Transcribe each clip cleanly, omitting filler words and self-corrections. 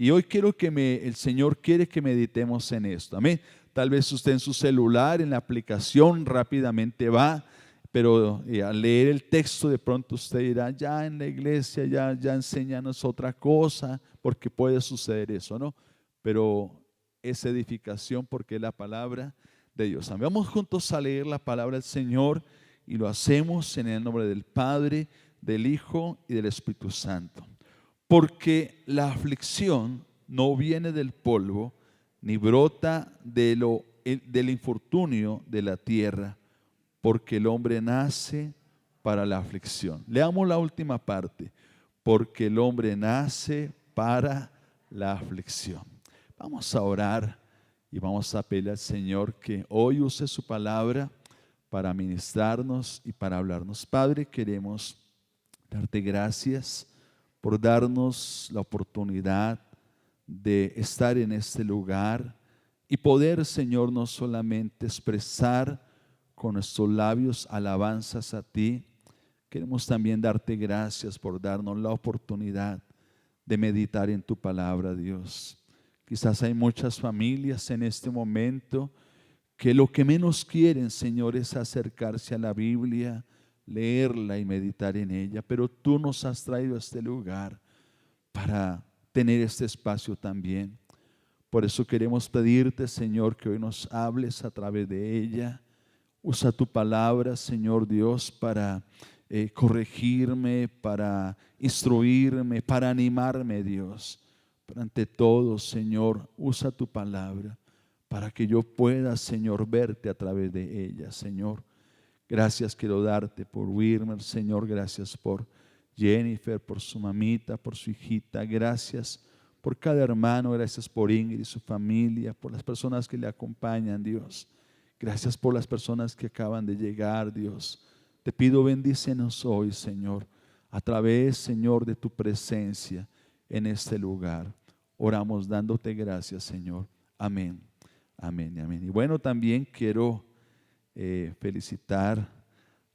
Y hoy quiero el Señor quiere que meditemos en esto. Amén. Tal vez usted en su celular, en la aplicación, rápidamente va, pero al leer el texto de pronto usted dirá, ya en la iglesia ya enséñanos otra cosa, porque puede suceder eso, ¿no? Pero es edificación porque es la palabra de Dios. Amén. Vamos juntos a leer la palabra del Señor y lo hacemos en el nombre del Padre, del Hijo y del Espíritu Santo. Porque la aflicción no viene del polvo, ni brota del infortunio de la tierra, porque el hombre nace para la aflicción. Leamos la última parte. Porque el hombre nace para la aflicción. Vamos a orar y vamos a pedirle al Señor que hoy use su palabra para ministrarnos y para hablarnos. Padre, queremos darte gracias por darnos la oportunidad de estar en este lugar y poder, Señor, no solamente expresar con nuestros labios alabanzas a ti. Queremos también darte gracias por darnos la oportunidad de meditar en tu palabra, Dios. Quizás hay muchas familias en este momento que lo que menos quieren, Señor, es acercarse a la Biblia, leerla y meditar en ella, pero tú nos has traído a este lugar para tener este espacio también. Por eso queremos pedirte, Señor, que hoy nos hables a través de ella. Usa tu palabra, Señor Dios, para corregirme, para instruirme, para animarme, Dios. Pero ante todo, Señor, usa tu palabra para que yo pueda, Señor, verte a través de ella, Señor. Gracias quiero darte por Wilmer, Señor. Gracias por Jennifer, por su mamita, por su hijita. Gracias por cada hermano. Gracias por Ingrid y su familia, por las personas que le acompañan, Dios. Gracias por las personas que acaban de llegar, Dios. Te pido bendícenos hoy, Señor, a través, Señor, de tu presencia en este lugar. Oramos dándote gracias, Señor. Amén, amén y amén. Y bueno, también quiero felicitar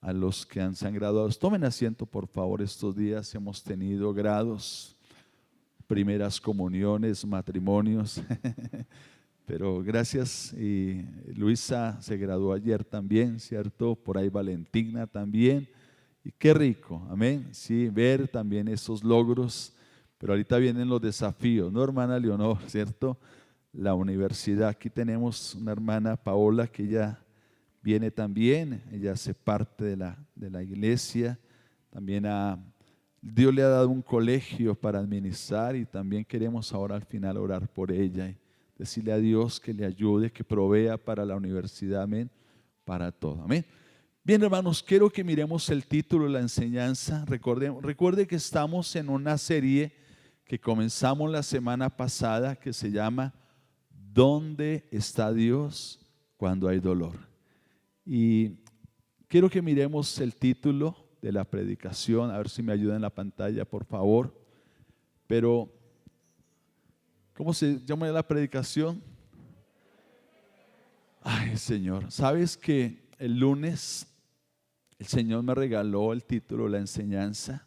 a los que se han graduado. Tomen asiento, por favor. Estos días hemos tenido grados, primeras comuniones, matrimonios. Pero gracias. Y Luisa se graduó ayer también, ¿cierto? Por ahí Valentina también. Y qué rico, amén. Sí, ver también esos logros. Pero ahorita vienen los desafíos, ¿no, hermana Leonor? ¿Cierto? La universidad. Aquí tenemos una hermana, Paola, que ya viene también. Ella hace parte de la iglesia. También Dios le ha dado un colegio para administrar y también queremos ahora al final orar por ella y decirle a Dios que le ayude, que provea para la universidad, amén, para todo, amén. Bien, hermanos, quiero que miremos el título de la enseñanza. Recuerde que estamos en una serie que comenzamos la semana pasada que se llama ¿Dónde está Dios cuando hay dolor? Y quiero que miremos el título de la predicación, a ver si me ayuda en la pantalla, por favor. Pero, ¿cómo se llama la predicación? Ay, Señor, ¿sabes que el lunes el Señor me regaló el título de la enseñanza?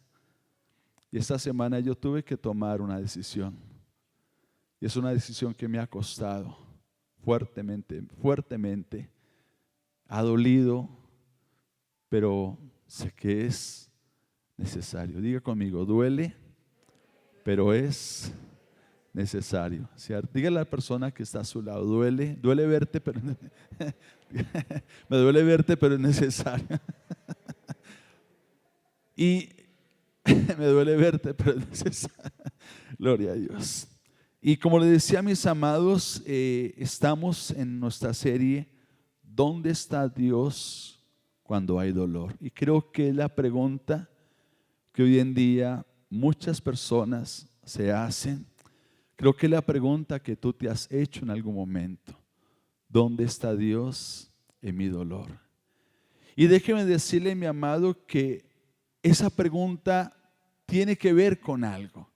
Y esta semana yo tuve que tomar una decisión. Y es una decisión que me ha costado fuertemente, fuertemente. Ha dolido, pero sé que es necesario. Diga conmigo, duele, pero es necesario, ¿cierto? Dígale a la persona que está a su lado, duele verte, pero me duele verte, pero es necesario. Y me duele verte, pero es necesario. Gloria a Dios. Y como le decía a mis amados, estamos en nuestra serie ¿Dónde está Dios cuando hay dolor? Y creo que es la pregunta que hoy en día muchas personas se hacen. Creo que es la pregunta que tú te has hecho en algún momento. ¿Dónde está Dios en mi dolor? Y déjeme decirle, mi amado, que esa pregunta tiene que ver con algo.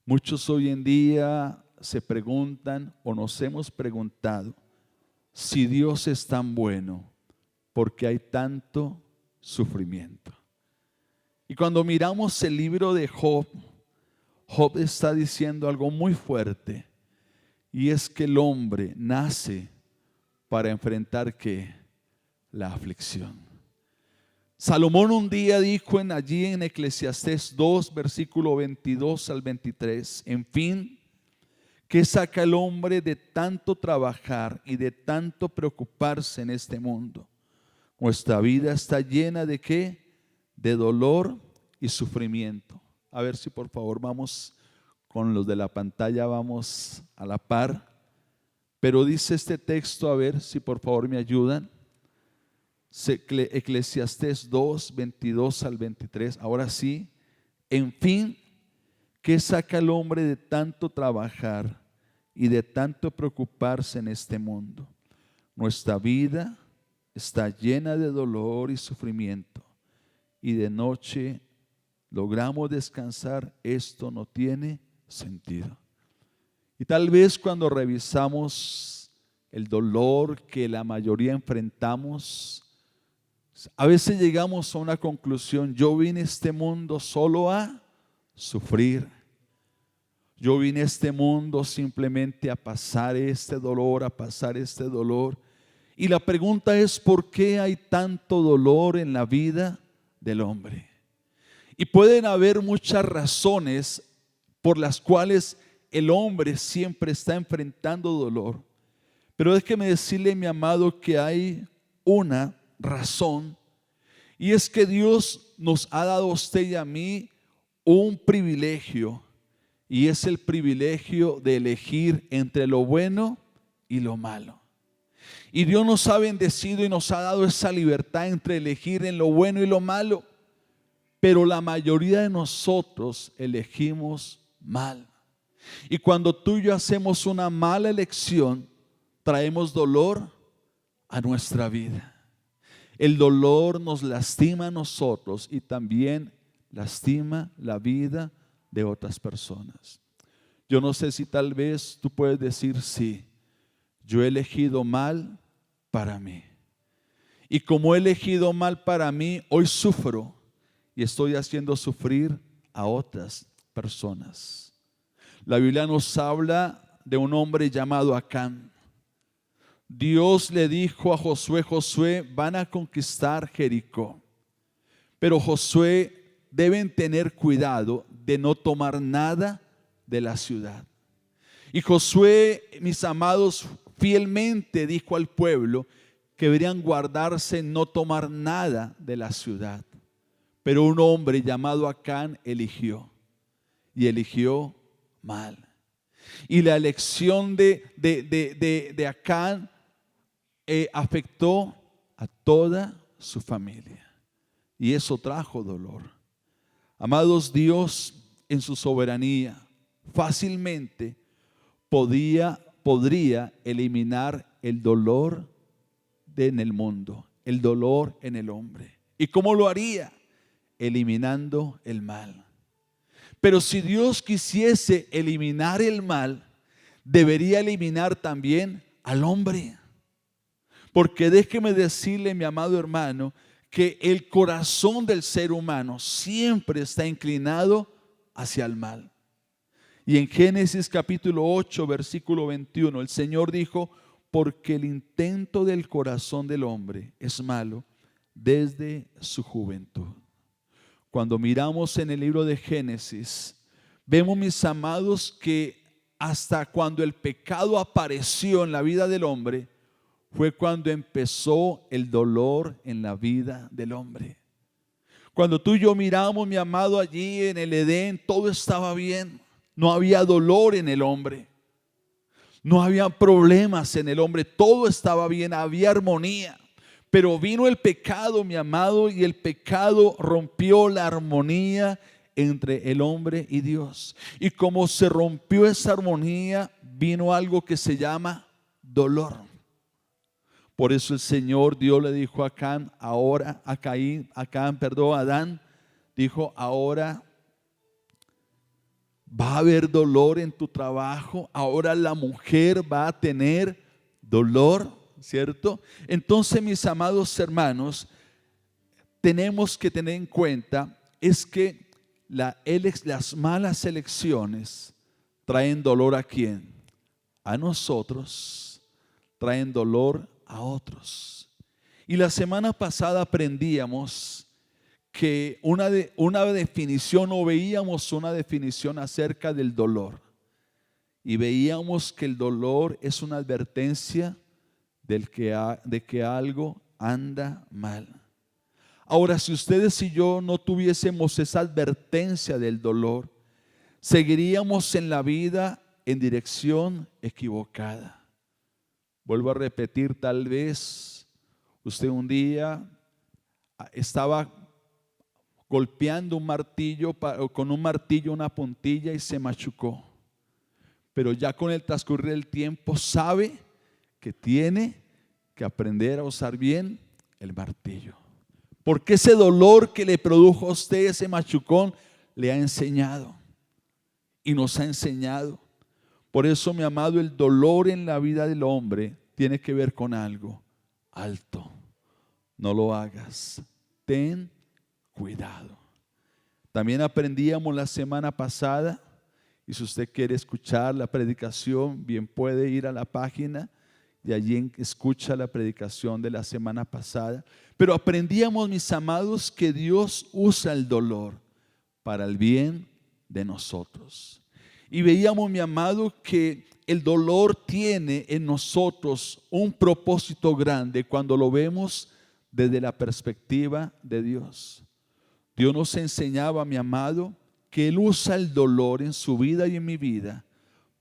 Muchos hoy en día se preguntan o nos hemos preguntado si Dios es tan bueno, porque hay tanto sufrimiento. Y cuando miramos el libro de Job, Job está diciendo algo muy fuerte, y es que el hombre nace para enfrentar ¿qué? La aflicción. Salomón un día dijo allí en Eclesiastés 2, versículo 22 al 23, en fin, ¿qué saca el hombre de tanto trabajar y de tanto preocuparse en este mundo? Nuestra vida está llena de ¿qué? De dolor y sufrimiento. A ver si por favor vamos con los de la pantalla, vamos a la par. Pero dice este texto, a ver si por favor me ayudan. Eclesiastés 2, 22 al 23. Ahora sí, en fin, ¿qué saca el hombre de tanto trabajar y de tanto preocuparse en este mundo? Nuestra vida está llena de dolor y sufrimiento, y de noche logramos descansar. Esto no tiene sentido. Y tal vez cuando revisamos el dolor que la mayoría enfrentamos, a veces llegamos a una conclusión: yo vine a este mundo solo a sufrir. Yo vine a este mundo simplemente a pasar este dolor, a pasar este dolor. Y la pregunta es: ¿por qué hay tanto dolor en la vida del hombre? Y pueden haber muchas razones por las cuales el hombre siempre está enfrentando dolor. Pero déjeme decirle, mi amado, que hay una razón, y es que Dios nos ha dado a usted y a mí un privilegio, y es el privilegio de elegir entre lo bueno y lo malo. Y Dios nos ha bendecido y nos ha dado esa libertad entre elegir en lo bueno y lo malo, pero la mayoría de nosotros elegimos mal. Y cuando tú y yo hacemos una mala elección, traemos dolor a nuestra vida. El dolor nos lastima a nosotros y también lastima la vida de otras personas. Yo no sé si tal vez tú puedes decir: sí, yo he elegido mal para mí. Y como he elegido mal para mí, hoy sufro y estoy haciendo sufrir a otras personas. La Biblia nos habla de un hombre llamado Acán. Dios le dijo a Josué: Josué, van a conquistar Jericó, pero Josué, deben tener cuidado de no tomar nada de la ciudad. Y Josué, mis amados, fielmente dijo al pueblo que deberían guardarse en no tomar nada de la ciudad. Pero un hombre llamado Acán eligió, y eligió mal. Y la elección de Acán afectó a toda su familia, y eso trajo dolor. Amados, Dios en su soberanía fácilmente podría eliminar el dolor en el mundo, el dolor en el hombre. ¿Y cómo lo haría? Eliminando el mal. Pero si Dios quisiese eliminar el mal, debería eliminar también al hombre. Porque déjeme decirle, mi amado hermano, que el corazón del ser humano siempre está inclinado hacia el mal. Y en Génesis capítulo 8, versículo 21, el Señor dijo: porque el intento del corazón del hombre es malo desde su juventud. Cuando miramos en el libro de Génesis, vemos, mis amados, que hasta cuando el pecado apareció en la vida del hombre, fue cuando empezó el dolor en la vida del hombre. Cuando tú y yo miramos, mi amado, allí en el Edén, todo estaba bien. No había dolor en el hombre. No había problemas en el hombre. Todo estaba bien, había armonía. Pero vino el pecado, mi amado, y el pecado rompió la armonía entre el hombre y Dios. Y como se rompió esa armonía, vino algo que se llama dolor. Por eso el Señor, Dios le dijo a Adán, dijo: ahora va a haber dolor en tu trabajo, ahora la mujer va a tener dolor, ¿cierto? Entonces, mis amados hermanos, tenemos que tener en cuenta es que las malas elecciones traen dolor ¿a quién? A nosotros, traen dolor a otros. Y la semana pasada aprendíamos que una definición, o veíamos una definición acerca del dolor. Y veíamos que el dolor es una advertencia de que algo anda mal. Ahora, si ustedes y yo no tuviésemos esa advertencia del dolor, seguiríamos en la vida en dirección equivocada. Vuelvo a repetir, tal vez usted un día estaba golpeando un martillo, con un martillo una puntilla y se machucó. Pero ya con el transcurrir del tiempo sabe que tiene que aprender a usar bien el martillo. Porque ese dolor que le produjo a usted, ese machucón, le ha enseñado y nos ha enseñado. Por eso, mi amado, el dolor en la vida del hombre tiene que ver con algo alto. No lo hagas. Ten cuidado. También aprendíamos la semana pasada, y si usted quiere escuchar la predicación, bien puede ir a la página y allí escucha la predicación de la semana pasada. Pero aprendíamos, mis amados, que Dios usa el dolor para el bien de nosotros. Y veíamos, mi amado, que el dolor tiene en nosotros un propósito grande cuando lo vemos desde la perspectiva de Dios. Dios nos enseñaba, mi amado, que Él usa el dolor en su vida y en mi vida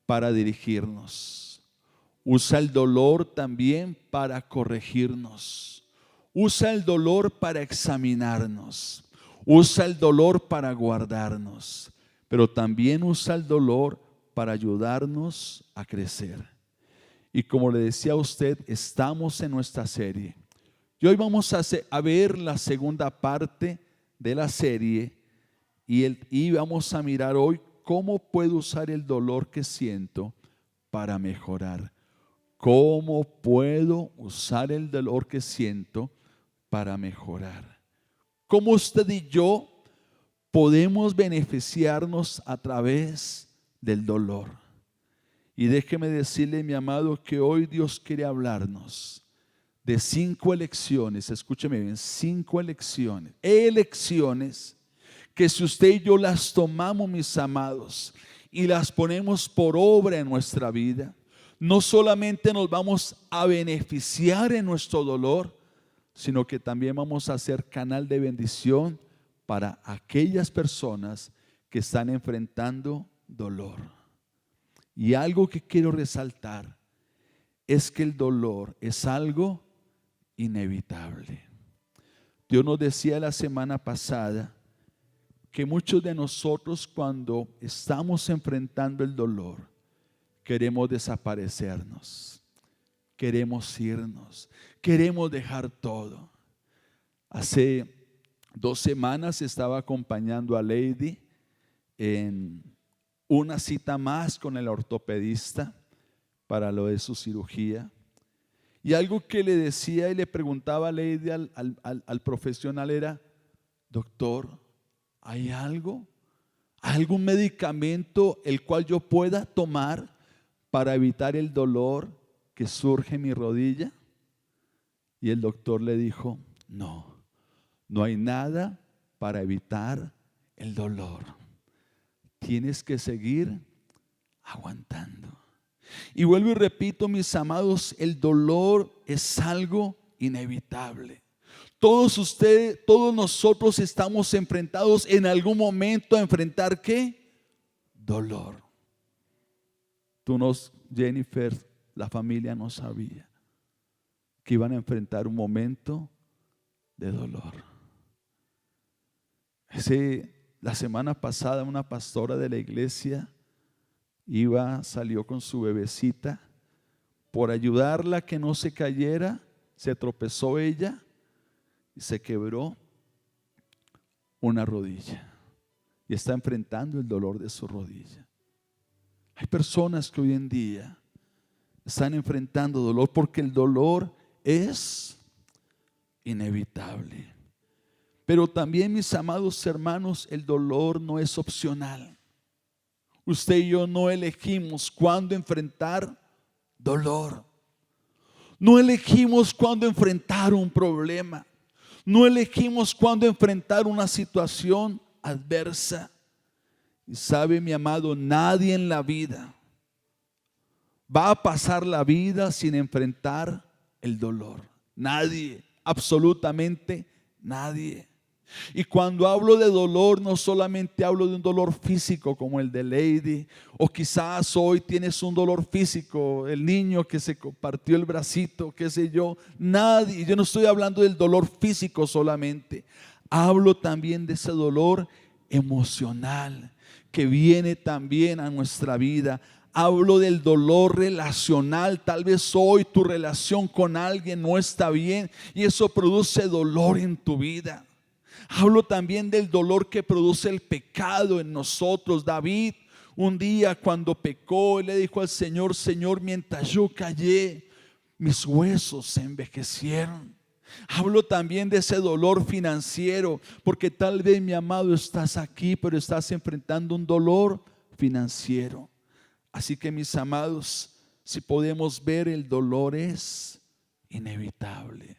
para dirigirnos. Usa el dolor también para corregirnos. Usa el dolor para examinarnos. Usa el dolor para guardarnos. Pero también usa el dolor para ayudarnos a crecer. Y como le decía a usted, estamos en nuestra serie. Y hoy vamos a ver la segunda parte de la serie y vamos a mirar hoy cómo puedo usar el dolor que siento para mejorar. ¿Cómo puedo usar el dolor que siento para mejorar? ¿Cómo usted y yo podemos beneficiarnos a través del dolor? Y déjeme decirle, mi amado, que hoy Dios quiere hablarnos de 5 elecciones. Escúcheme bien, 5 elecciones que si usted y yo las tomamos, mis amados, y las ponemos por obra en nuestra vida, no solamente nos vamos a beneficiar en nuestro dolor, sino que también vamos a ser canal de bendición para aquellas personas que están enfrentando dolor. Y algo que quiero resaltar es que el dolor es algo inevitable. Dios nos decía la semana pasada que muchos de nosotros, cuando estamos enfrentando el dolor, queremos desaparecernos, queremos irnos, queremos dejar todo. Hace 2 semanas estaba acompañando a Lady en una cita más con el ortopedista para lo de su cirugía. Y algo que le decía y le preguntaba a Lady al profesional era: doctor, ¿hay algún medicamento el cual yo pueda tomar para evitar el dolor que surge en mi rodilla? Y el doctor le dijo: no hay nada para evitar el dolor. Tienes que seguir aguantando. Y vuelvo y repito, mis amados, el dolor es algo inevitable. Todos ustedes, todos nosotros estamos enfrentados en algún momento a enfrentar ¿qué? Dolor. Jennifer, la familia no sabía que iban a enfrentar un momento de dolor. La semana pasada una pastora de la iglesia salió con su bebecita. Por ayudarla a que no se cayera, se tropezó ella y se quebró una rodilla y está enfrentando el dolor de su rodilla. Hay personas que hoy en día están enfrentando dolor porque el dolor es inevitable. Pero también, mis amados hermanos, el dolor no es opcional. Usted y yo no elegimos cuándo enfrentar dolor. No elegimos cuándo enfrentar un problema. No elegimos cuándo enfrentar una situación adversa. Y sabe, mi amado, nadie en la vida va a pasar la vida sin enfrentar el dolor. Nadie, absolutamente nadie. Y cuando hablo de dolor, no solamente hablo de un dolor físico como el de Lady, o quizás hoy tienes un dolor físico, el niño que se partió el bracito, qué sé yo. Nadie, yo no estoy hablando del dolor físico solamente, hablo también de ese dolor emocional que viene también a nuestra vida. Hablo del dolor relacional. Tal vez hoy tu relación con alguien no está bien y eso produce dolor en tu vida. Hablo también del dolor que produce el pecado en nosotros. David, un día cuando pecó, él le dijo al Señor: Señor, mientras yo callé, mis huesos se envejecieron. Hablo también de ese dolor financiero, porque tal vez, mi amado, estás aquí, pero estás enfrentando un dolor financiero. Así que, mis amados, si podemos ver, el dolor es inevitable.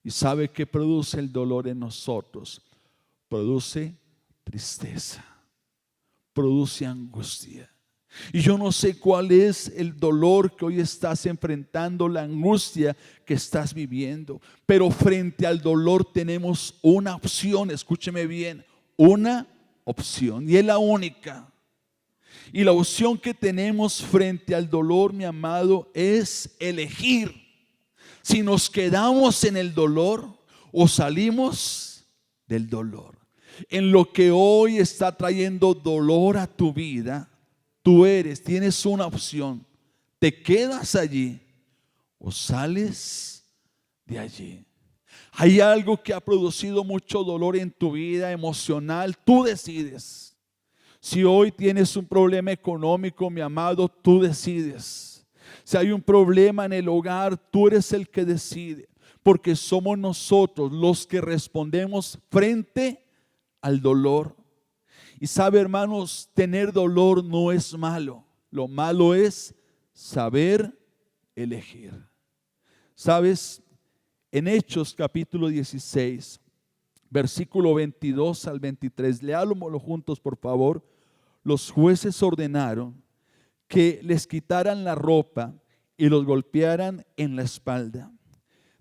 ¿Y sabe qué produce el dolor en nosotros? Produce tristeza, produce angustia. Y yo no sé cuál es el dolor que hoy estás enfrentando, la angustia que estás viviendo, pero frente al dolor tenemos una opción. Escúcheme bien, una opción, y es la única. Y la opción que tenemos frente al dolor, mi amado, es elegir si nos quedamos en el dolor o salimos del dolor. En lo que hoy está trayendo dolor a tu vida, tienes una opción: te quedas allí o sales de allí. Hay algo que ha producido mucho dolor en tu vida emocional, tú decides. Si hoy tienes un problema económico, mi amado, tú decides. Si hay un problema en el hogar, tú eres el que decide, porque somos nosotros los que respondemos frente al dolor. Y sabe, hermanos, tener dolor no es malo. Lo malo es saber elegir. Sabes, en Hechos capítulo 16, versículo 22 al 23, leámoslo juntos, por favor. Los jueces ordenaron que les quitaran la ropa y los golpearan en la espalda.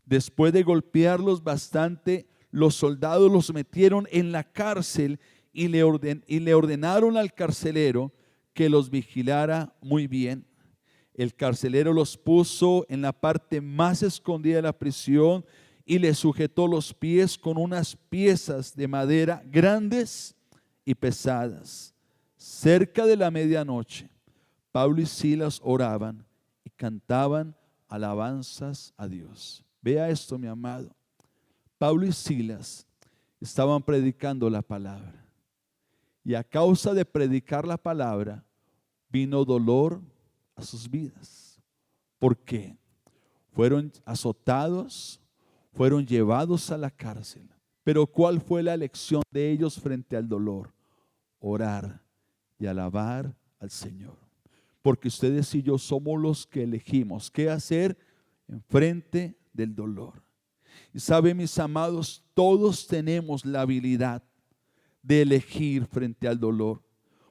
Después de golpearlos bastante, los soldados los metieron en la cárcel y le ordenaron al carcelero que los vigilara muy bien. El carcelero los puso en la parte más escondida de la prisión y les sujetó los pies con unas piezas de madera grandes y pesadas. Cerca de la medianoche, Pablo y Silas oraban y cantaban alabanzas a Dios. Vea esto, mi amado. Pablo y Silas estaban predicando la palabra. Y a causa de predicar la palabra, vino dolor a sus vidas. ¿Por qué? Fueron azotados, fueron llevados a la cárcel. Pero ¿cuál fue la elección de ellos frente al dolor? Orar y alabar al Señor. Porque ustedes y yo somos los que elegimos qué hacer en frente del dolor. Y sabe, mis amados, todos tenemos la habilidad de elegir frente al dolor.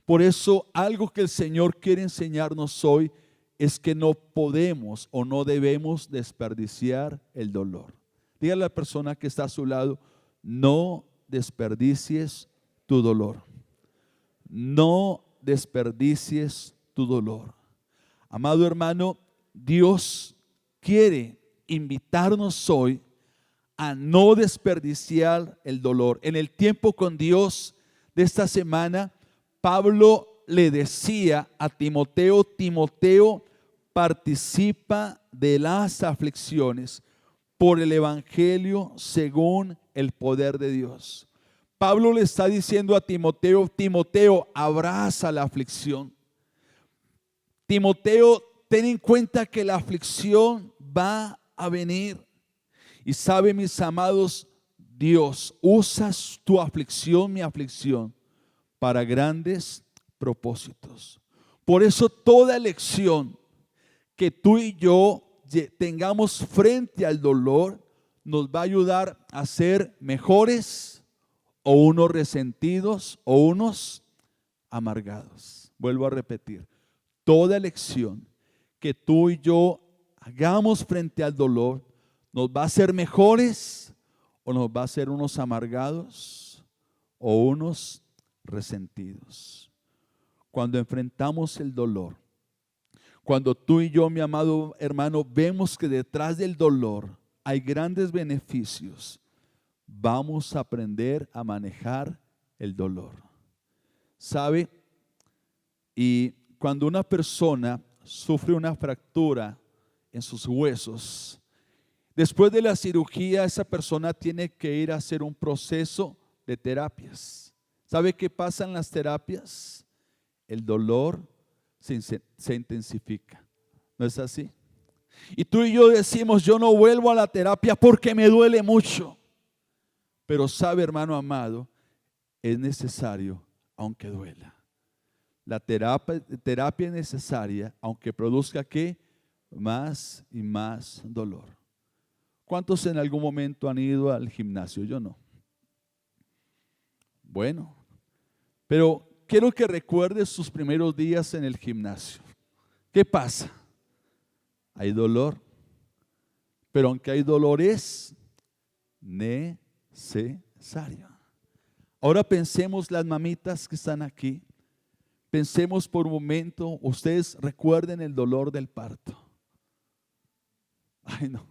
Por eso, algo que el Señor quiere enseñarnos hoy es que no podemos o no debemos desperdiciar el dolor. Dígale a la persona que está a su lado: no desperdicies tu dolor. No desperdicies tu dolor. Amado hermano, Dios quiere invitarnos hoy a no desperdiciar el dolor. En el tiempo con Dios de esta semana, Pablo le decía a Timoteo: Timoteo, participa de las aflicciones por el evangelio según el poder de Dios. Pablo le está diciendo a Timoteo: Timoteo, abraza la aflicción. Timoteo, ten en cuenta que la aflicción va a venir. Y sabe, mis amados, Dios usa tu aflicción, mi aflicción, para grandes propósitos. Por eso toda elección que tú y yo tengamos frente al dolor nos va a ayudar a ser mejores o unos resentidos o unos amargados. Vuelvo a repetir, toda elección que tú y yo hagamos frente al dolor nos va a hacer mejores o nos va a hacer unos amargados o unos resentidos. Cuando enfrentamos el dolor, cuando tú y yo, mi amado hermano, vemos que detrás del dolor hay grandes beneficios, vamos a aprender a manejar el dolor. ¿Sabe? Y cuando una persona sufre una fractura en sus huesos, después de la cirugía, esa persona tiene que ir a hacer un proceso de terapias. ¿Sabe qué pasa en las terapias? El dolor se intensifica. ¿No es así? Y tú y yo decimos, yo no vuelvo a la terapia porque me duele mucho. Pero sabe, hermano amado, es necesario aunque duela. La terapia es necesaria aunque produzca ¿qué? Más y más dolor. ¿Cuántos en algún momento han ido al gimnasio? Yo no. Bueno, pero quiero que recuerdes sus primeros días en el gimnasio. ¿Qué pasa? Hay dolor, pero aunque hay dolor es necesario. Ahora pensemos las mamitas que están aquí. Pensemos por un momento, ustedes recuerden el dolor del parto. Ay, no.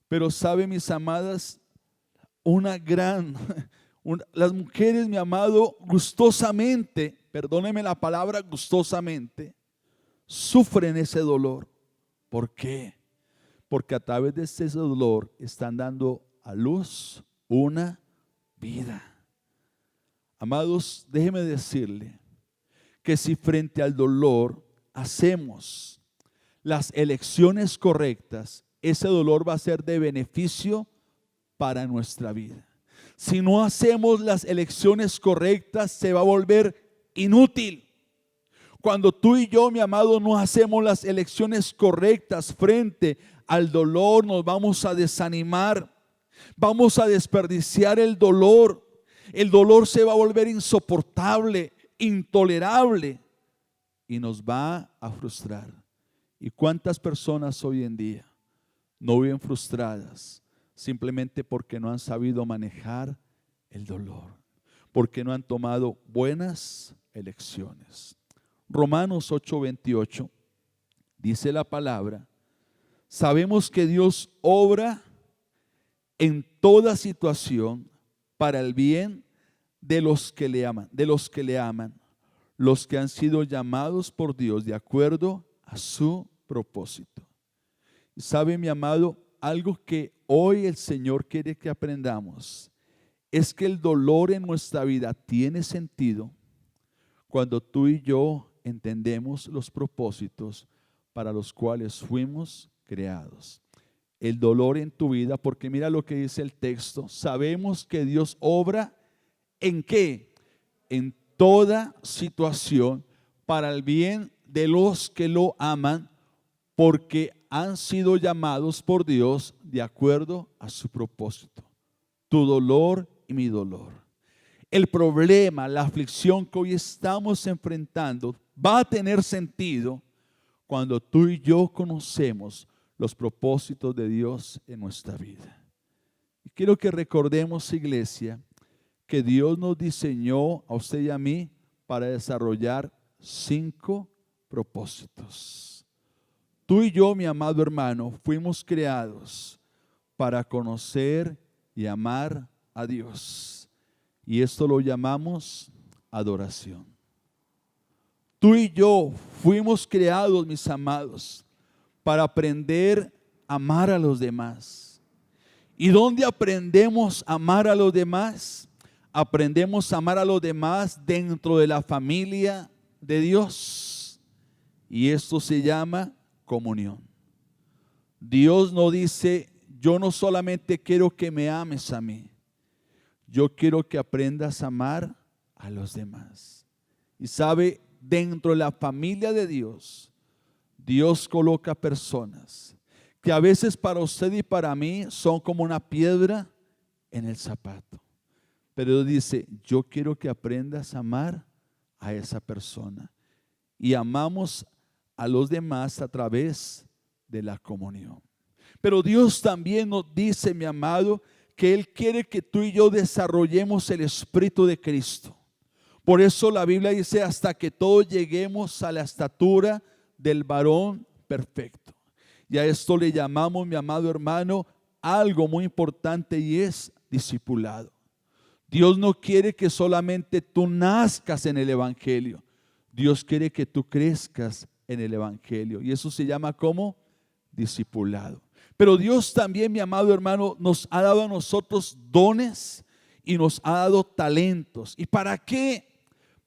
Pero sabe, mis amadas, las mujeres, mi amado, gustosamente, perdóneme la palabra gustosamente, sufren ese dolor. ¿Por qué? Porque a través de ese dolor están dando a luz una vida. Amados, déjeme decirle que si frente al dolor hacemos las elecciones correctas, ese dolor va a ser de beneficio para nuestra vida. Si no hacemos las elecciones correctas, se va a volver inútil. Cuando tú y yo, mi amado, no hacemos las elecciones correctas frente al dolor, nos vamos a desanimar, vamos a desperdiciar el dolor. El dolor se va a volver insoportable, intolerable y nos va a frustrar. ¿Y cuántas personas hoy en día no viven frustradas simplemente porque no han sabido manejar el dolor, porque no han tomado buenas elecciones? Romanos 8:28 dice la palabra: sabemos que Dios obra en toda situación para el bien de los que le aman, los que han sido llamados por Dios de acuerdo a su propósito. Y sabe, mi amado, algo que hoy el Señor quiere que aprendamos es que el dolor en nuestra vida tiene sentido cuando tú y yo entendemos los propósitos para los cuales fuimos creados. El dolor en tu vida, porque mira lo que dice el texto, sabemos que Dios obra ¿en qué? En toda situación para el bien de los que lo aman, porque han sido llamados por Dios de acuerdo a su propósito. Tu dolor y mi dolor. El problema, la aflicción que hoy estamos enfrentando va a tener sentido cuando tú y yo conocemos los propósitos de Dios en nuestra vida. Y quiero que recordemos, iglesia, que Dios nos diseñó a usted y a mí para desarrollar 5 propósitos. Tú y yo, mi amado hermano, fuimos creados para conocer y amar a Dios. Y esto lo llamamos adoración. Tú y yo fuimos creados, mis amados, para aprender a amar a los demás. ¿Y dónde aprendemos a amar a los demás? Aprendemos a amar a los demás dentro de la familia de Dios. Y esto se llama comunión. Dios no dice, yo no solamente quiero que me ames a mí, yo quiero que aprendas a amar a los demás. Y sabe, dentro de la familia de Dios, Dios coloca personas que a veces para usted y para mí son como una piedra en el zapato. Pero Dios dice, yo quiero que aprendas a amar a esa persona. Y amamos a los demás a través de la comunión. Pero Dios también nos dice, mi amado, que Él quiere que tú y yo desarrollemos el Espíritu de Cristo. Por eso la Biblia dice, hasta que todos lleguemos a la estatura del varón perfecto. Y a esto le llamamos, mi amado hermano, algo muy importante, y es discipulado. Dios no quiere que solamente tú nazcas en el Evangelio. Dios quiere que tú crezcas en el Evangelio. Y eso se llama como discipulado. Pero Dios también, mi amado hermano, nos ha dado a nosotros dones y nos ha dado talentos. ¿Y para qué?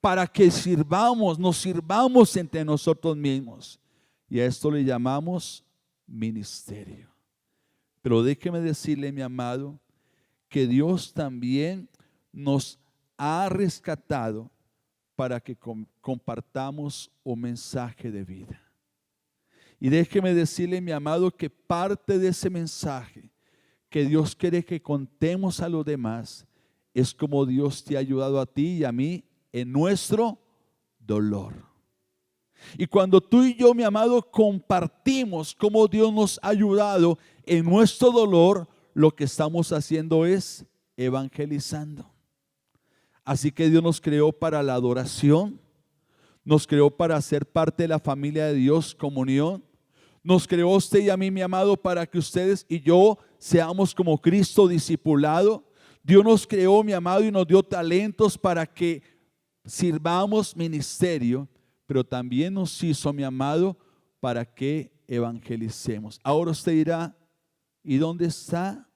Para que nos sirvamos entre nosotros mismos. Y a esto le llamamos ministerio. Pero déjeme decirle, mi amado, que Dios también nos ha rescatado para que compartamos un mensaje de vida. Y déjeme decirle, mi amado, que parte de ese mensaje que Dios quiere que contemos a los demás es como Dios te ha ayudado a ti y a mí en nuestro dolor. Y cuando tú y yo, mi amado, compartimos cómo Dios nos ha ayudado en nuestro dolor, lo que estamos haciendo es evangelizando. Así que Dios nos creó para la adoración, nos creó para ser parte de la familia de Dios, comunión. Nos creó a usted y a mí, mi amado, para que ustedes y yo seamos como Cristo, discipulado. Dios nos creó, mi amado, y nos dio talentos para que sirvamos ministerio, pero también nos hizo, mi amado, para que evangelicemos. Ahora usted dirá, ¿y dónde está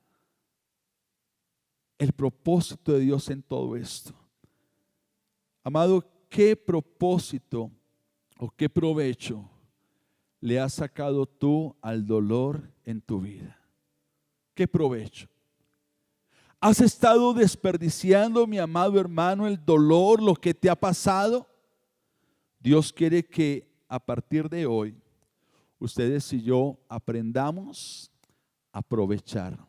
el propósito de Dios en todo esto? Amado, ¿qué propósito o qué provecho le has sacado tú al dolor en tu vida? ¿Qué provecho? ¿Has estado desperdiciando, mi amado hermano, el dolor, lo que te ha pasado? Dios quiere que a partir de hoy, ustedes y yo aprendamos a aprovechar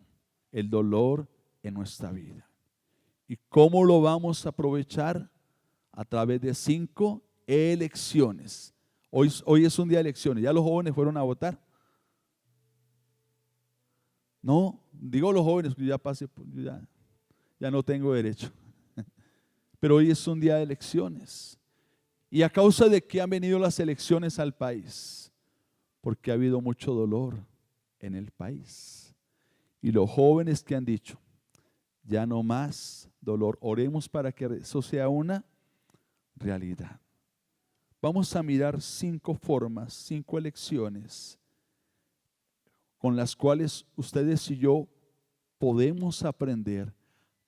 el dolor en nuestra vida. ¿Y cómo lo vamos a aprovechar? A través de 5 elecciones. Hoy es un día de elecciones. ¿Ya los jóvenes fueron a votar? No, digo los jóvenes, que ya pasé, ya no tengo derecho. Pero hoy es un día de elecciones. ¿Y a causa de qué han venido las elecciones al país? Porque ha habido mucho dolor en el país. Y los jóvenes que han dicho, ya no más dolor. Oremos para que eso sea una realidad. Vamos a mirar 5 formas, 5 elecciones con las cuales ustedes y yo podemos aprender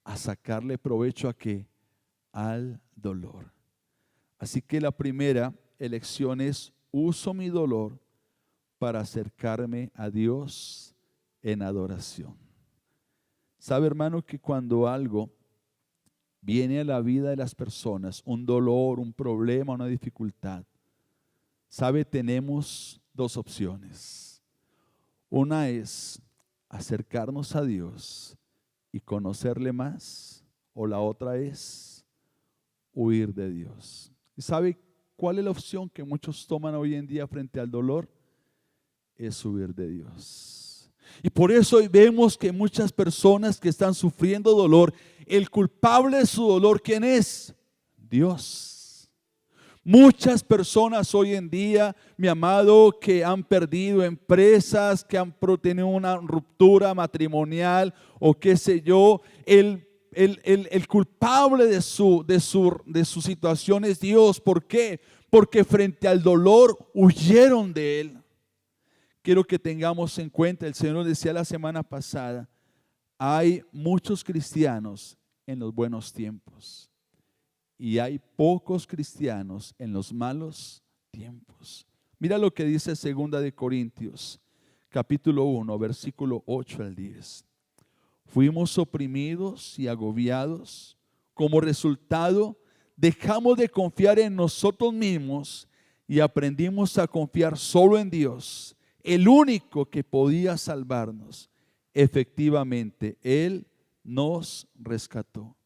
a sacarle provecho a qué? Al dolor. Así que la primera elección es: uso mi dolor para acercarme a Dios en adoración. ¿Sabe, hermano, que cuando algo viene a la vida de las personas, un dolor, un problema, una dificultad, sabe, tenemos 2 opciones. Una es acercarnos a Dios y conocerle más, o la otra es huir de Dios. ¿Y sabe cuál es la opción que muchos toman hoy en día frente al dolor? Es huir de Dios. Y por eso hoy vemos que muchas personas que están sufriendo dolor, el culpable de su dolor, ¿quién es? Dios. Muchas personas hoy en día, mi amado, que han perdido empresas, que han tenido una ruptura matrimonial o qué sé yo, el culpable de su situación es Dios. ¿Por qué? Porque frente al dolor huyeron de Él. Quiero que tengamos en cuenta, el Señor decía la semana pasada, hay muchos cristianos en los buenos tiempos y hay pocos cristianos en los malos tiempos. Mira lo que dice 2 de Corintios, capítulo 1, versículo 8 al 10. Fuimos oprimidos y agobiados. Como resultado, dejamos de confiar en nosotros mismos y aprendimos a confiar solo en Dios, el único que podía salvarnos. Efectivamente, Él nos rescató.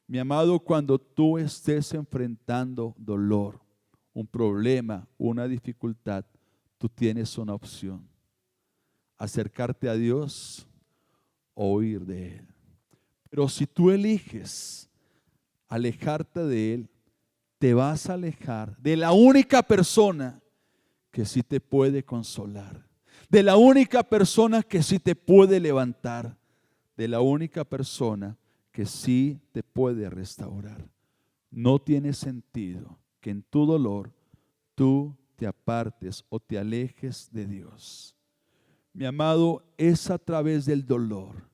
Mi amado, cuando tú estés enfrentando dolor, un problema, una dificultad, tú tienes una opción: acercarte a Dios o huir de Él. Pero si tú eliges alejarte de Él, te vas a alejar de la única persona que sí te puede consolar, de la única persona que sí te puede levantar, de la única persona que sí te puede restaurar. No tiene sentido que en tu dolor tú te apartes o te alejes de Dios. Mi amado, es a través del dolor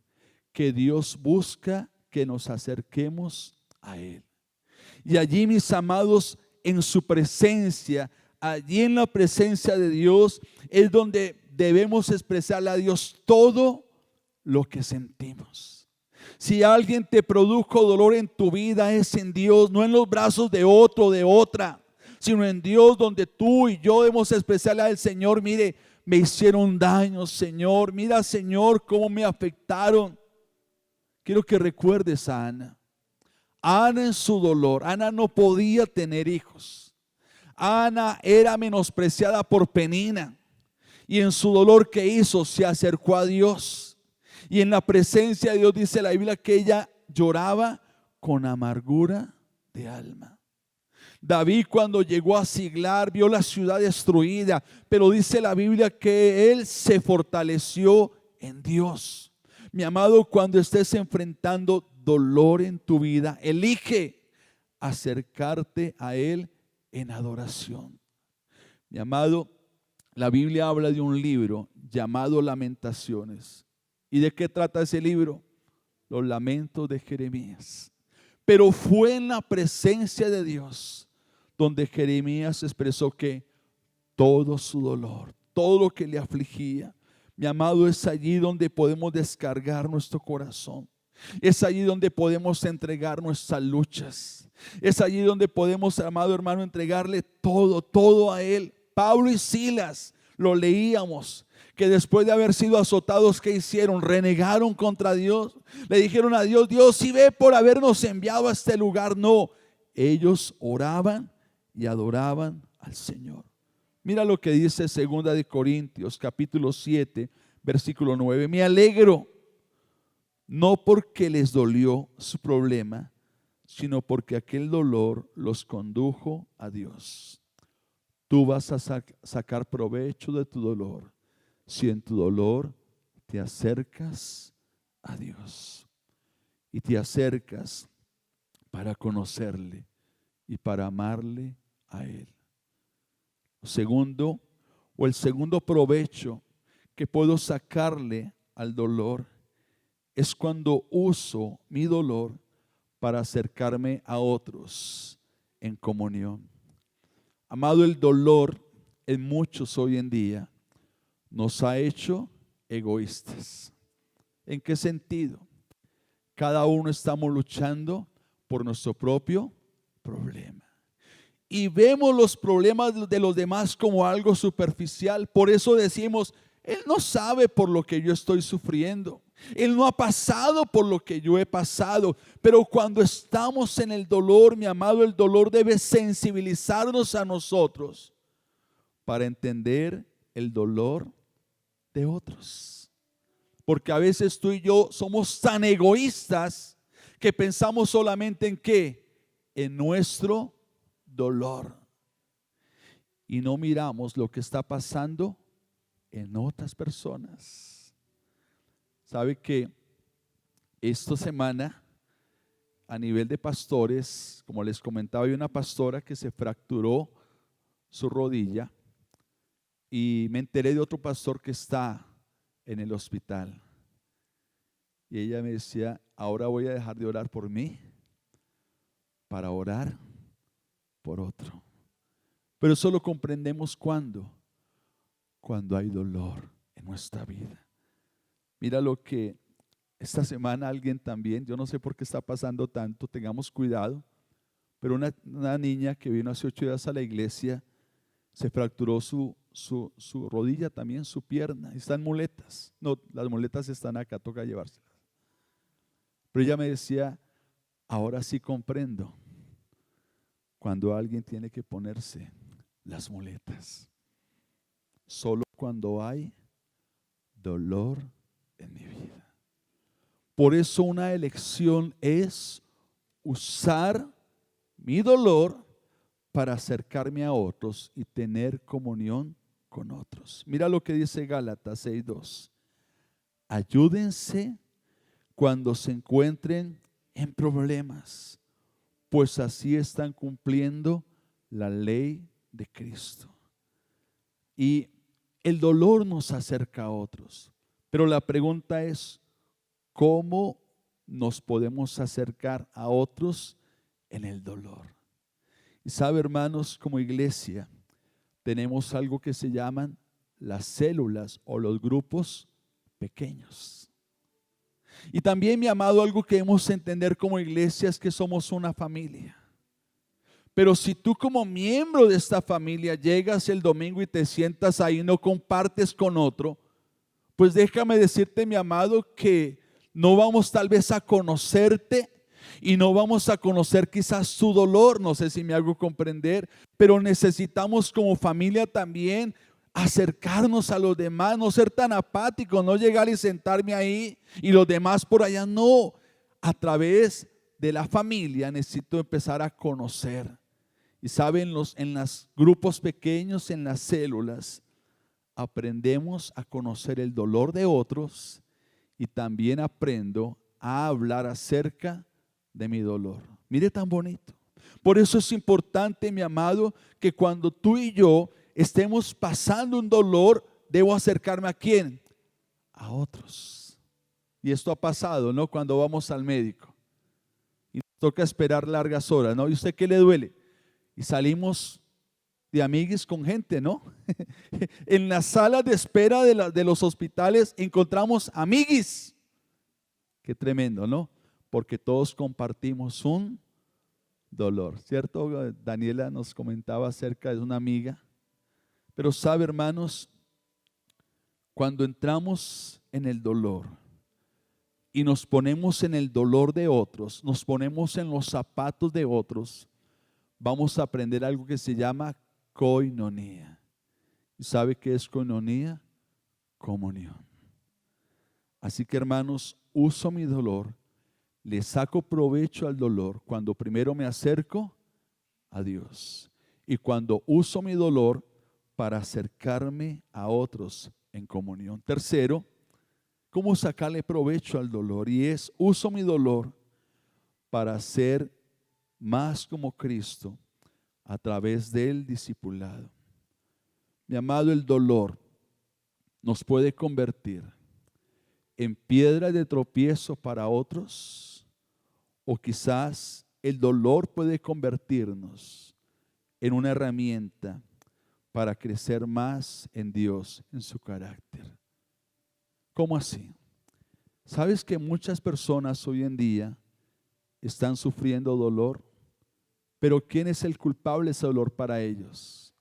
que Dios busca que nos acerquemos a Él. Y allí, mis amados, en su presencia, allí en la presencia de Dios, es donde debemos expresarle a Dios todo lo que sentimos. Si alguien te produjo dolor en tu vida, es en Dios, no en los brazos de otro, de otra, sino en Dios, donde tú y yo debemos expresarle al Señor: mire, me hicieron daño, Señor, mira, Señor, cómo me afectaron. Quiero que recuerdes a Ana. Ana en su dolor, Ana no podía tener hijos. Ana era menospreciada por Penina. Y en su dolor, ¿qué hizo? Se acercó a Dios. Y en la presencia de Dios dice la Biblia que ella lloraba con amargura de alma. David, cuando llegó a Siglar, vio la ciudad destruida, pero dice la Biblia que él se fortaleció en Dios. Mi amado, cuando estés enfrentando dolor en tu vida, elige acercarte a Él en adoración. Mi amado, la Biblia habla de un libro llamado Lamentaciones. ¿Y de qué trata ese libro? Los lamentos de Jeremías. Pero fue en la presencia de Dios donde Jeremías expresó que todo su dolor, todo lo que le afligía, mi amado, es allí donde podemos descargar nuestro corazón. Es allí donde podemos entregar nuestras luchas. Es allí donde podemos, amado hermano, entregarle todo, todo a Él. Pablo y Silas, lo leíamos, que después de haber sido azotados, ¿qué hicieron? Renegaron contra Dios. Le dijeron a Dios: Dios, si ve por habernos enviado a este lugar. No, ellos oraban y adoraban al Señor. Mira lo que dice 2 de Corintios, capítulo 7, versículo 9. Me alegro, no porque les dolió su problema, sino porque aquel dolor los condujo a Dios. Tú vas a sacar provecho de tu dolor si en tu dolor te acercas a Dios. Y te acercas para conocerle y para amarle a Él. Segundo, o el segundo provecho que puedo sacarle al dolor es cuando uso mi dolor para acercarme a otros en comunión. Amado, el dolor en muchos hoy en día nos ha hecho egoístas. ¿En qué sentido? Cada uno estamos luchando por nuestro propio problema. Y vemos los problemas de los demás como algo superficial. Por eso decimos: Él no sabe por lo que yo estoy sufriendo. Él no ha pasado por lo que yo he pasado. Pero cuando estamos en el dolor, mi amado, el dolor debe sensibilizarnos a nosotros para entender el dolor de otros. Porque a veces tú y yo somos tan egoístas que pensamos solamente en ¿qué? En nuestro dolor. Y no miramos lo que está pasando en otras personas. ¿Sabe que esta semana, a nivel de pastores, como les comentaba, hay una pastora que se fracturó su rodilla y me enteré de otro pastor que está en el hospital? Y ella me decía: ahora voy a dejar de orar por mí para orar por otro. Pero eso lo comprendemos cuando hay dolor en en nuestra vida. Mira lo que esta semana alguien también, yo no sé por qué está pasando tanto, tengamos cuidado, pero una niña que vino hace 8 días a la iglesia se fracturó su rodilla también, su pierna, está en muletas. No, las muletas están acá, toca llevárselas. Pero ella me decía, ahora sí comprendo cuando alguien tiene que ponerse las muletas. Solo cuando hay dolor en mi vida. Por eso una elección es usar mi dolor para acercarme a otros y tener comunión con otros. Mira lo que dice Gálatas 6:2. Ayúdense cuando se encuentren en problemas, pues así están cumpliendo la ley de Cristo. Y el dolor nos acerca a otros, pero la pregunta es, ¿cómo nos podemos acercar a otros en el dolor? Y sabe, hermanos, como iglesia tenemos algo que se llaman las células o los grupos pequeños. Y también, mi amado, algo que debemos entender como iglesia es que somos una familia. Pero si tú como miembro de esta familia llegas el domingo y te sientas ahí y no compartes con otro, pues déjame decirte, mi amado, que no vamos tal vez a conocerte y no vamos a conocer quizás su dolor, no sé si me hago comprender, pero necesitamos como familia también acercarnos a los demás, no ser tan apáticos, no llegar y sentarme ahí y los demás por allá, no. A través de la familia necesito empezar a conocer. Y saben, en los grupos pequeños, en las células, aprendemos a conocer el dolor de otros y también aprendo a hablar acerca de mi dolor. Mire tan bonito. Por eso es importante, mi amado, que cuando tú y yo estemos pasando un dolor, debo acercarme ¿a quién? A otros. Y esto ha pasado, ¿no? Cuando vamos al médico y nos toca esperar largas horas, ¿no? ¿Y usted qué le duele? Y salimos de amiguis con gente, ¿no? En las salas de espera de los hospitales encontramos amiguis. Qué tremendo, ¿no? Porque todos compartimos un dolor, ¿cierto? Daniela nos comentaba acerca de una amiga. Pero sabe, hermanos, cuando entramos en el dolor y nos ponemos en el dolor de otros, nos ponemos en los zapatos de otros, vamos a aprender algo que se llama coinonía. ¿Y sabe qué es coinonía? Comunión. Así que, hermanos, uso mi dolor, le saco provecho al dolor cuando primero me acerco a Dios y cuando uso mi dolor para acercarme a otros en comunión. Tercero, ¿cómo sacarle provecho al dolor? Y es, uso mi dolor para ser más como Cristo a través del discipulado. Mi amado, el dolor nos puede convertir en piedra de tropiezo para otros, o quizás el dolor puede convertirnos en una herramienta para crecer más en Dios, en su carácter. ¿Cómo así? ¿Sabes que muchas personas hoy en día están sufriendo dolor? Pero ¿quién es el culpable de ese dolor para ellos?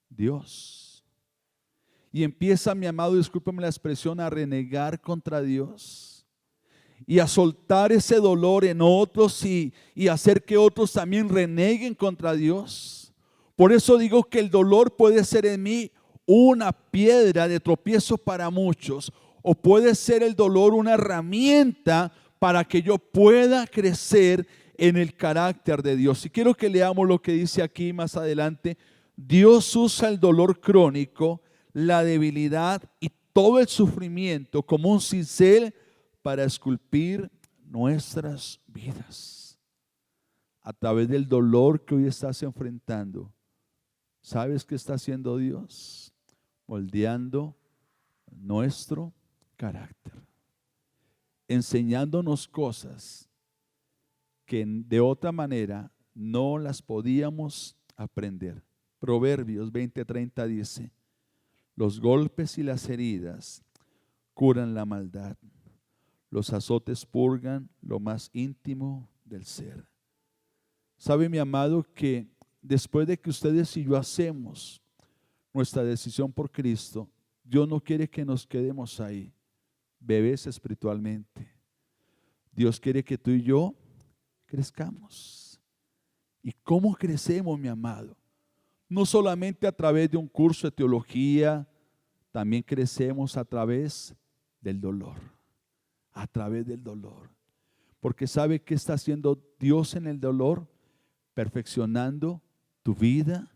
Dios. Y empieza, mi amado, discúlpeme la expresión, a renegar contra Dios y a soltar ese dolor en otros y hacer que otros también reneguen contra Dios. Por eso digo que el dolor puede ser en mí una piedra de tropiezo para muchos, o puede ser el dolor una herramienta para que yo pueda crecer en el carácter de Dios. Y quiero que leamos lo que dice aquí más adelante. Dios usa el dolor crónico, la debilidad y todo el sufrimiento como un cincel para esculpir nuestras vidas. A través del dolor que hoy estás enfrentando, ¿sabes qué está haciendo Dios? Moldeando nuestro carácter, enseñándonos cosas que de otra manera no las podíamos aprender. Proverbios 20:30 dice: Los golpes y las heridas curan la maldad. Los azotes purgan lo más íntimo del ser. ¿Sabe, mi amado, que después de que ustedes y yo hacemos nuestra decisión por Cristo, Dios no quiere que nos quedemos ahí, bebés espiritualmente? Dios quiere que tú y yo crezcamos. ¿Y cómo crecemos, mi amado? No solamente a través de un curso de teología, también crecemos a través del dolor. A través del dolor. Porque ¿sabe qué está haciendo Dios en el dolor? Perfeccionando tu vida,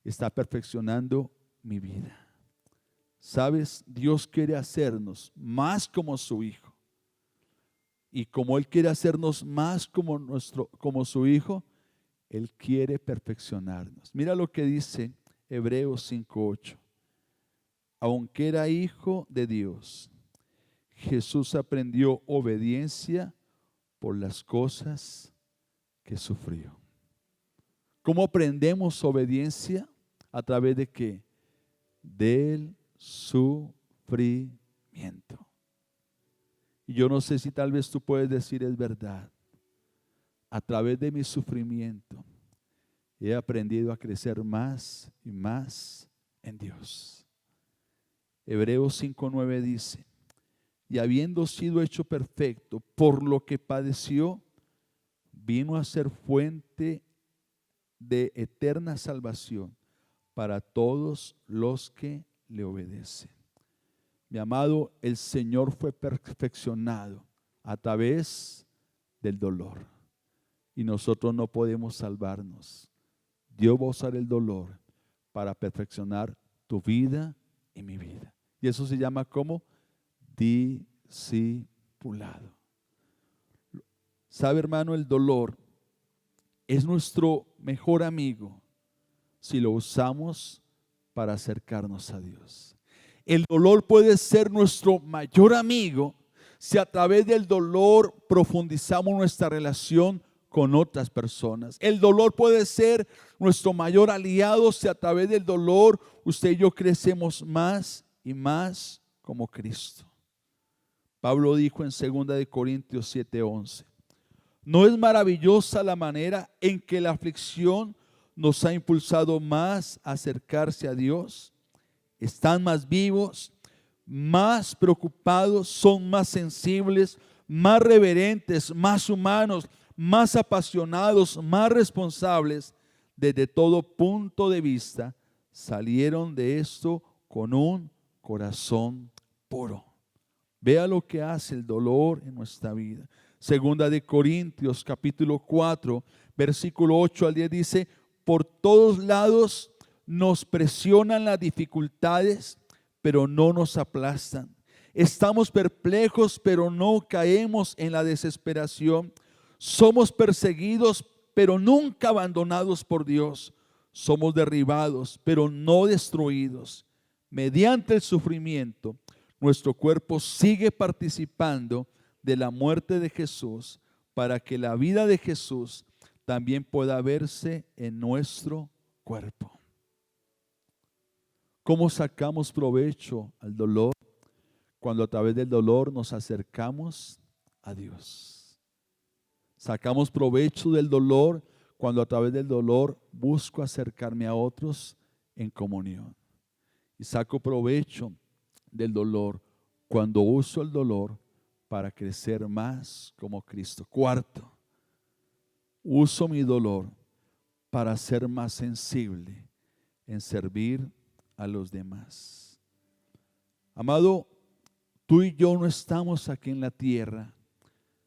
está perfeccionando mi vida. ¿Sabes? Dios quiere hacernos más como su Hijo. Y como Él quiere hacernos más como su Hijo, Él quiere perfeccionarnos. Mira lo que dice Hebreos 5:8. Aunque era hijo de Dios, Jesús aprendió obediencia por las cosas que sufrió. ¿Cómo aprendemos obediencia? ¿A través de qué? Del sufrimiento. Y yo no sé si tal vez tú puedes decir es verdad. A través de mi sufrimiento he aprendido a crecer más y más en Dios. Hebreos 5:9 dice: y habiendo sido hecho perfecto por lo que padeció, vino a ser fuente de eterna salvación para todos los que le obedecen. Mi amado, el Señor fue perfeccionado a través del dolor. Y nosotros no podemos salvarnos. Dios va a usar el dolor para perfeccionar tu vida y mi vida. Y eso se llama como discipulado. ¿Sabe, hermano? El dolor es nuestro mejor amigo si lo usamos para acercarnos a Dios. El dolor puede ser nuestro mayor amigo si a través del dolor profundizamos nuestra relación con otras personas. El dolor puede ser nuestro mayor aliado si a través del dolor usted y yo crecemos más y más como Cristo. Pablo dijo en 2 de Corintios 7:11: ¿no es maravillosa la manera en que la aflicción nos ha impulsado más a acercarse a Dios? Están más vivos, más preocupados, son más sensibles, más reverentes, más humanos, más apasionados, más responsables. Desde todo punto de vista, salieron de esto con un corazón puro. Vea lo que hace el dolor en nuestra vida. Segunda de Corintios capítulo 4, versículo 8 al 10 dice: por todos lados nos presionan las dificultades, pero no nos aplastan. Estamos perplejos, pero no caemos en la desesperación. Somos perseguidos, pero nunca abandonados por Dios. Somos derribados, pero no destruidos. Mediante el sufrimiento, nuestro cuerpo sigue participando de la muerte de Jesús, para que la vida de Jesús también pueda verse en nuestro cuerpo. ¿Cómo sacamos provecho al dolor? Cuando a través del dolor nos acercamos a Dios. Sacamos provecho del dolor cuando a través del dolor busco acercarme a otros en comunión. Y saco provecho del dolor cuando uso el dolor para crecer más como Cristo. Cuarto, uso mi dolor para ser más sensible en servir a los demás. Amado, tú y yo no estamos aquí en la tierra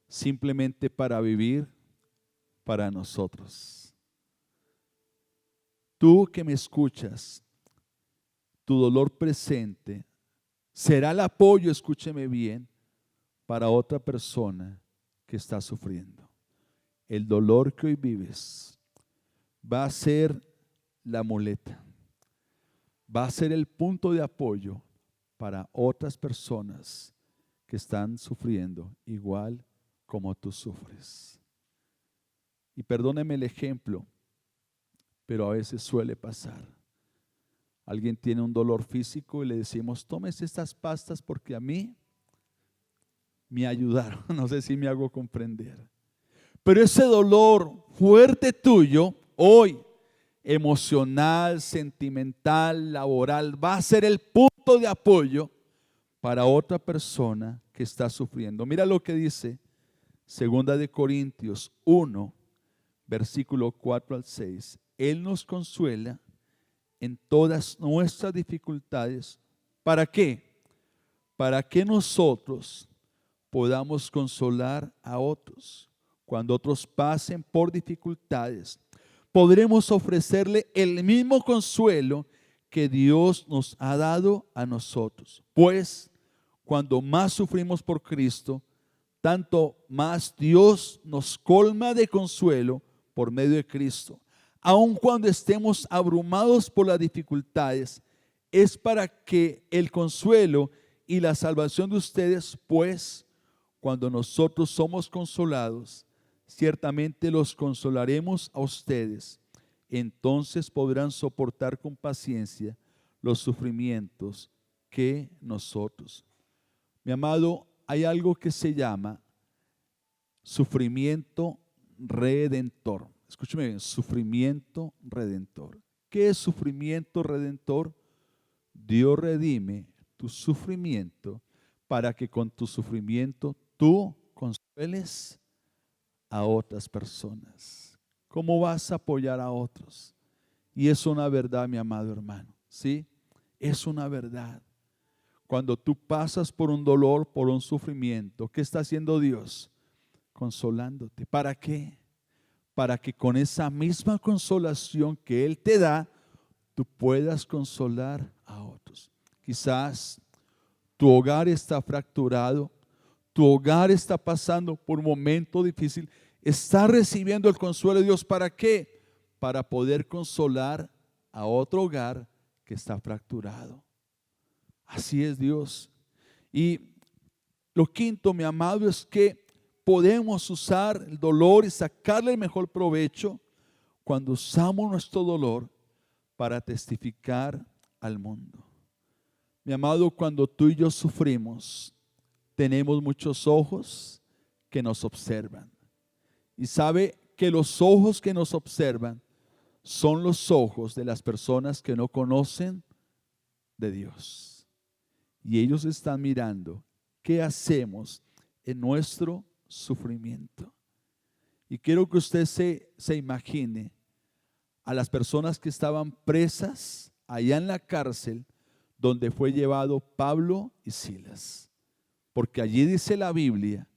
simplemente para vivir para nosotros. Tú que me escuchas, tu dolor presente será el apoyo, escúcheme bien, para otra persona que está sufriendo. El dolor que hoy vives va a ser la muleta, va a ser el punto de apoyo para otras personas que están sufriendo igual como tú sufres. Y perdóneme el ejemplo, pero a veces suele pasar. Alguien tiene un dolor físico y le decimos, tómese estas pastas porque a mí me ayudaron. No sé si me hago comprender. Pero ese dolor fuerte tuyo, hoy, emocional, sentimental, laboral, va a ser el punto de apoyo para otra persona que está sufriendo. Mira lo que dice 2 Corintios 1, versículo 4 al 6. Él nos consuela en todas nuestras dificultades. ¿Para qué? Para que nosotros podamos consolar a otros. Cuando otros pasen por dificultades, podremos ofrecerle el mismo consuelo que Dios nos ha dado a nosotros. Pues, cuando más sufrimos por Cristo, tanto más Dios nos colma de consuelo por medio de Cristo. Aun cuando estemos abrumados por las dificultades, es para que el consuelo y la salvación de ustedes, pues, cuando nosotros somos consolados, ciertamente los consolaremos a ustedes. Entonces podrán soportar con paciencia los sufrimientos que nosotros. Mi amado, hay algo que se llama sufrimiento redentor. Escúcheme bien, sufrimiento redentor. ¿Qué es sufrimiento redentor? Dios redime tu sufrimiento para que con tu sufrimiento tú consueles a otras personas. ¿Cómo vas a apoyar a otros? Y es una verdad, mi amado hermano, ¿sí? Es una verdad. Cuando tú pasas por un dolor, por un sufrimiento, ¿qué está haciendo Dios? Consolándote. ¿Para qué? Para que con esa misma consolación que Él te da, tú puedas consolar a otros. Quizás tu hogar está fracturado, tu hogar está pasando por un momento difícil, está recibiendo el consuelo de Dios. ¿Para qué? Para poder consolar a otro hogar que está fracturado. Así es Dios. Y lo quinto, mi amado, es que podemos usar el dolor y sacarle el mejor provecho cuando usamos nuestro dolor para testificar al mundo. Mi amado, cuando tú y yo sufrimos, tenemos muchos ojos que nos observan. Y sabe que los ojos que nos observan son los ojos de las personas que no conocen de Dios. Y ellos están mirando qué hacemos en nuestro sufrimiento. Y quiero que usted se imagine a las personas que estaban presas allá en la cárcel donde fue llevado Pablo y Silas. Porque allí dice la Biblia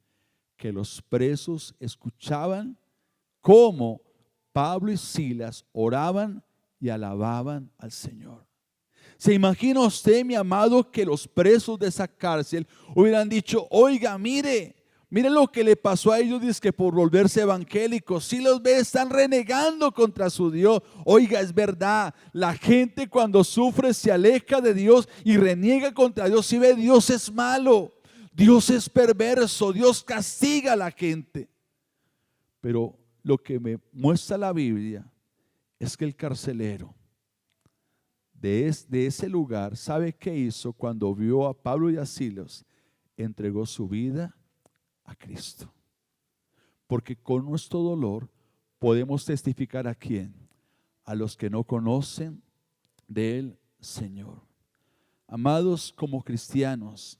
que los presos escuchaban cómo Pablo y Silas oraban y alababan al Señor. ¿Se imagina usted, mi amado, que los presos de esa cárcel hubieran dicho, oiga, mire lo que le pasó a ellos, dice que por volverse evangélicos, si los ve, están renegando contra su Dios? Oiga, es verdad, la gente cuando sufre se aleja de Dios y reniega contra Dios. Si ve, Dios es malo, Dios es perverso, Dios castiga a la gente. Pero lo que me muestra la Biblia es que el carcelero de ese lugar, ¿sabe qué hizo cuando vio a Pablo y a Silas? Entregó su vida a Cristo. Porque con nuestro dolor podemos testificar ¿a quién? A los que no conocen del Señor. Amados, como cristianos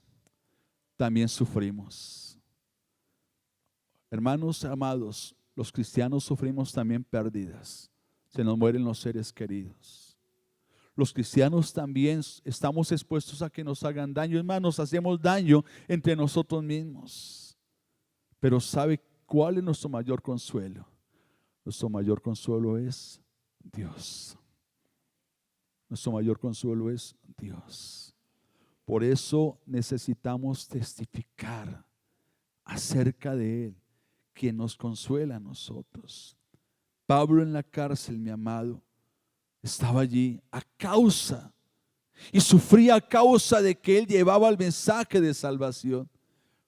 también sufrimos. Hermanos amados, los cristianos sufrimos también pérdidas. Se nos mueren los seres queridos. Los cristianos también estamos expuestos a que nos hagan daño. Hermanos, hacemos daño entre nosotros mismos. Pero ¿sabe cuál es nuestro mayor consuelo? Nuestro mayor consuelo es Dios. Nuestro mayor consuelo es Dios. Por eso necesitamos testificar acerca de Él, quien nos consuela a nosotros. Pablo en la cárcel, mi amado, estaba allí a causa y sufría a causa de que él llevaba el mensaje de salvación.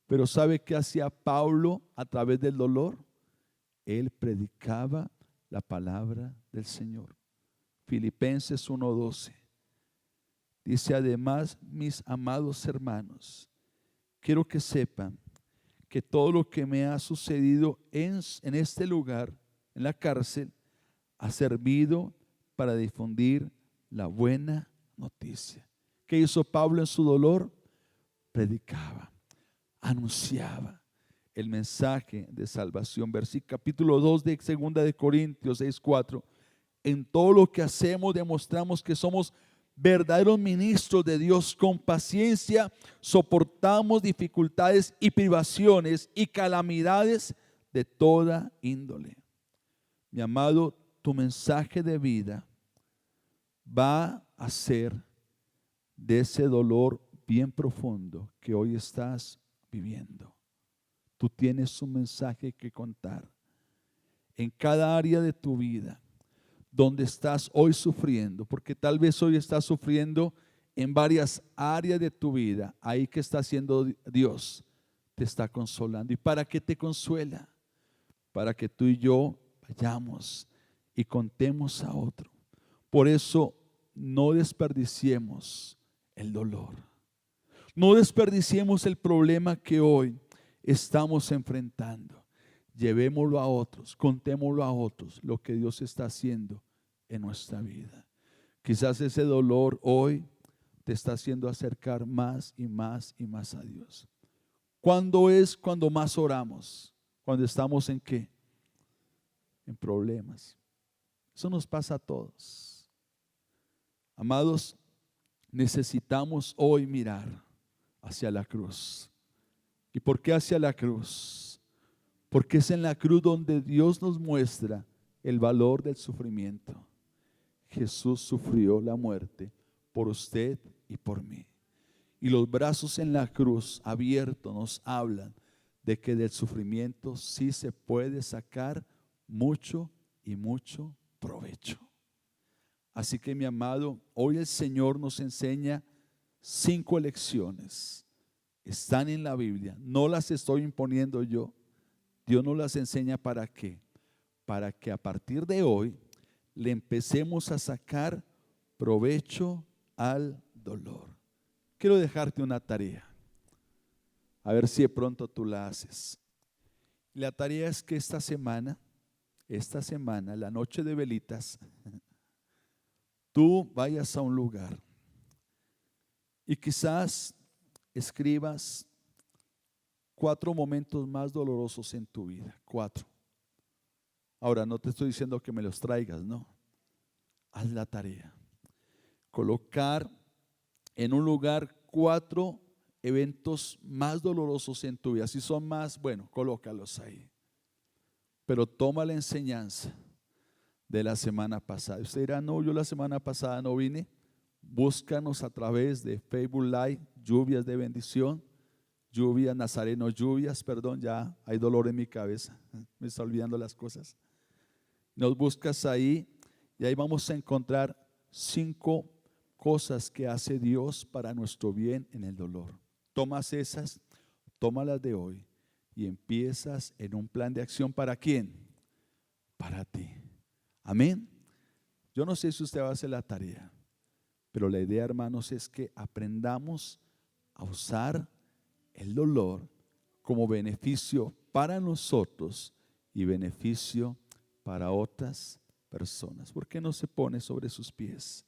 Pero ¿sabe qué hacía Pablo a través del dolor? Él predicaba la palabra del Señor. Filipenses 1:12. Dice: además, mis amados hermanos, quiero que sepan que todo lo que me ha sucedido en este lugar, en la cárcel, ha servido para difundir la buena noticia. ¿Qué hizo Pablo en su dolor? Predicaba, anunciaba el mensaje de salvación. Versículo capítulo 2 de 2 de Corintios 6:4. En todo lo que hacemos demostramos que somos verdaderos ministros de Dios. Con paciencia soportamos dificultades y privaciones y calamidades de toda índole. Mi amado, tu mensaje de vida va a ser de ese dolor bien profundo que hoy estás viviendo. Tú tienes un mensaje que contar en cada área de tu vida donde estás hoy sufriendo, porque tal vez hoy estás sufriendo en varias áreas de tu vida. Ahí que está haciendo Dios, te está consolando. ¿Y para qué te consuela? Para que tú y yo vayamos y contemos a otro. Por eso no desperdiciemos el dolor. No desperdiciemos el problema que hoy estamos enfrentando. Llevémoslo a otros, contémoslo a otros lo que Dios está haciendo en nuestra vida. Quizás ese dolor hoy te está haciendo acercar más y más y más a Dios. ¿Cuándo es cuando más oramos? Cuando estamos ¿en qué? En problemas. Eso nos pasa a todos. Amados, necesitamos hoy mirar hacia la cruz. ¿Y por qué hacia la cruz? Porque es en la cruz donde Dios nos muestra el valor del sufrimiento. Jesús sufrió la muerte por usted y por mí. Y los brazos en la cruz abiertos nos hablan de que del sufrimiento sí se puede sacar mucho y mucho provecho. Así que, mi amado, hoy el Señor nos enseña 5 lecciones. Están en la Biblia, no las estoy imponiendo yo. Dios nos las enseña ¿para qué? Para que a partir de hoy le empecemos a sacar provecho al dolor. Quiero dejarte una tarea, a ver si de pronto tú la haces. La tarea es que esta semana, la noche de velitas, tú vayas a un lugar y quizás escribas 4 momentos más dolorosos en tu vida. 4. Ahora, no te estoy diciendo que me los traigas, no. Haz la tarea. Colocar en un lugar 4 eventos más dolorosos en tu vida. Si son más, bueno, colócalos ahí. Pero toma la enseñanza de la semana pasada. Usted dirá: no, yo la semana pasada no vine. Búscanos a través de Facebook Live, Lluvias de Bendición. Lluvias, Nazareno, lluvias, perdón, ya hay dolor en mi cabeza, me está olvidando las cosas. Nos buscas ahí y ahí vamos a encontrar 5 cosas que hace Dios para nuestro bien en el dolor. Tomas esas, tómalas de hoy y empiezas en un plan de acción. ¿Para quién? Para ti. Amén. Yo no sé si usted va a hacer la tarea, pero la idea, hermanos, es que aprendamos a usar el dolor como beneficio para nosotros y beneficio para otras personas. ¿Por qué no se pone sobre sus pies?